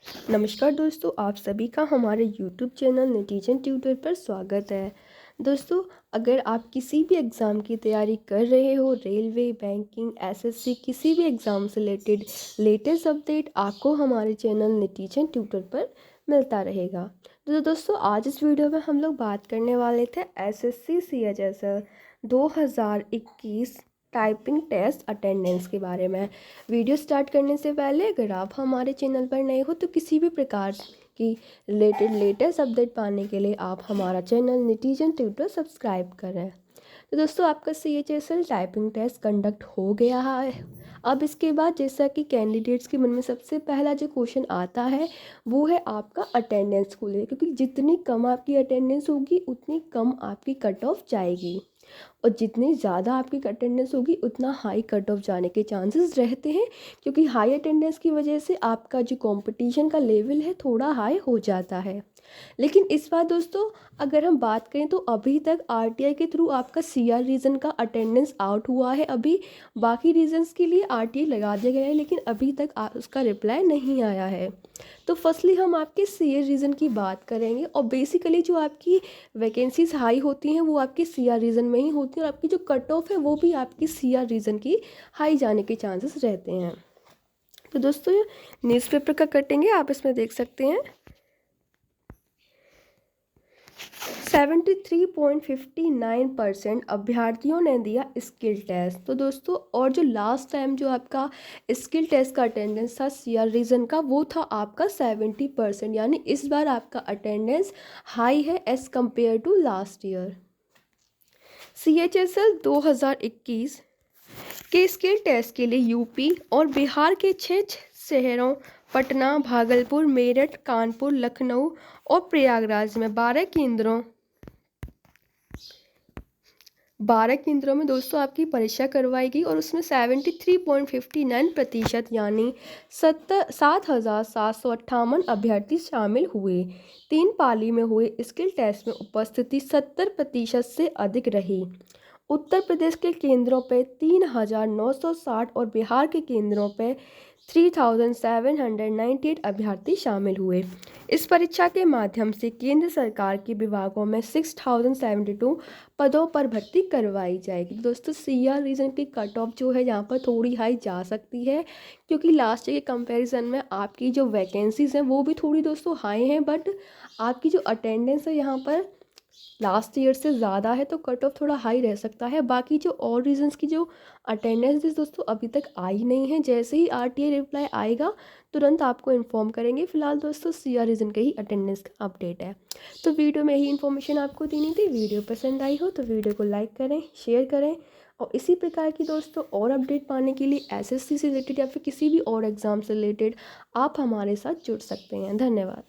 नमस्कार दोस्तों, आप सभी का हमारे YouTube चैनल नेटिजन ट्यूटर पर स्वागत है। दोस्तों, अगर आप किसी भी एग्ज़ाम की तैयारी कर रहे हो, रेलवे, बैंकिंग, एसएससी किसी भी एग्ज़ाम से रिलेटेड लेटेस्ट अपडेट आपको हमारे चैनल नेटिजन ट्यूटर पर मिलता रहेगा। तो दोस्तों, आज इस वीडियो में हम लोग बात करने वाले थे SSC CHSL 2021 typing test attendance के बारे में। वीडियो स्टार्ट करने से पहले अगर आप हमारे चैनल पर नए हो तो किसी भी प्रकार की रिलेटेड लेटेस्ट अपडेट पाने के लिए आप हमारा चैनल नेटिजन ट्यूटर सब्सक्राइब करें। तो दोस्तों, आपका सीएचएसएल टाइपिंग टेस्ट कंडक्ट हो गया है। अब इसके बाद जैसा कि कैंडिडेट्स के मन में सबसे पहला जो क्वेश्चन आता है वो है आपका अटेंडेंस को लेकर, क्योंकि जितनी कम आपकी अटेंडेंस होगी उतनी कम आपकी कट ऑफ जाएगी और जितनी ज़्यादा आपकी अटेंडेंस होगी उतना हाई कट ऑफ जाने के चांसेस रहते हैं, क्योंकि हाई अटेंडेंस की वजह से आपका जो कंपटीशन का लेवल है थोड़ा हाई हो जाता है। लेकिन इस बार दोस्तों, अगर हम बात करें तो अभी तक आरटीआई के थ्रू आपका सीआर रीजन का अटेंडेंस आउट हुआ है। अभी बाकी रीजन्स के लिए आरटीआई लगा दिया गया है, लेकिन अभी तक उसका रिप्लाई नहीं आया है। तो फर्स्टली हम आपके सीआर रीजन की बात करेंगे और बेसिकली जो आपकी वैकेंसीज हाई होती हैं वो आपके सीआर रीजन में ही होती हैं और आपकी जो कट ऑफ है वो भी आपकी सीआर रीजन की हाई जाने के चांसेस रहते हैं। तो दोस्तों, ये न्यूज़पेपर का कटेंगे, आप इसमें देख सकते हैं 73.59% अभ्यर्थियों ने दिया स्किल टेस्ट। तो दोस्तों, और जो लास्ट टाइम जो आपका स्किल टेस्ट का अटेंडेंस था सीआर रीजन का वो था आपका 70%, यानी इस बार आपका अटेंडेंस हाई है as compare to last year. CHSL 2021 के स्किल टेस्ट के लिए यूपी और बिहार के 6 शहरों पटना, भागलपुर, मेरठ, कानपुर, लखनऊ और प्रयागराज में 12 केंद्रों में दोस्तों आपकी परीक्षा करवाई गई और उसमें 73.59% यानी 7,758 अभ्यर्थी शामिल हुए। 3 पाली में हुए स्किल टेस्ट में उपस्थिति 70% से अधिक रही। उत्तर प्रदेश के केंद्रों पे 3,960 और बिहार के केंद्रों पे 3,798 अभ्यर्थी शामिल हुए। इस परीक्षा के माध्यम से केंद्र सरकार के विभागों में 6,072 पदों पर भर्ती करवाई जाएगी। दोस्तों, सीआर रीजन की कट ऑफ जो है यहाँ पर थोड़ी हाई जा सकती है, क्योंकि लास्ट ईयर के कंपैरिजन में आपकी जो वैकेंसीज हैं वो भी थोड़ी दोस्तों हाई हैं, बट आपकी जो अटेंडेंस है यहाँ पर लास्ट ईयर से ज़्यादा है, तो कट ऑफ थोड़ा हाई रह सकता है। बाकी जो और रीजन्स की जो अटेंडेंस दोस्तों अभी तक आई नहीं है, जैसे ही आरटीआई रिप्लाई आएगा तुरंत आपको इन्फॉर्म करेंगे। फिलहाल दोस्तों सीआर रीजन के ही अटेंडेंस का अपडेट है। तो वीडियो में यही इन्फॉर्मेशन आपको देनी थी। वीडियो पसंद आई हो तो वीडियो को लाइक करें, शेयर करें और इसी प्रकार की दोस्तों और अपडेट पाने के लिए एसएससी से रिलेटेड या फिर किसी भी और एग्ज़ाम से रिलेटेड आप हमारे साथ जुड़ सकते हैं। धन्यवाद।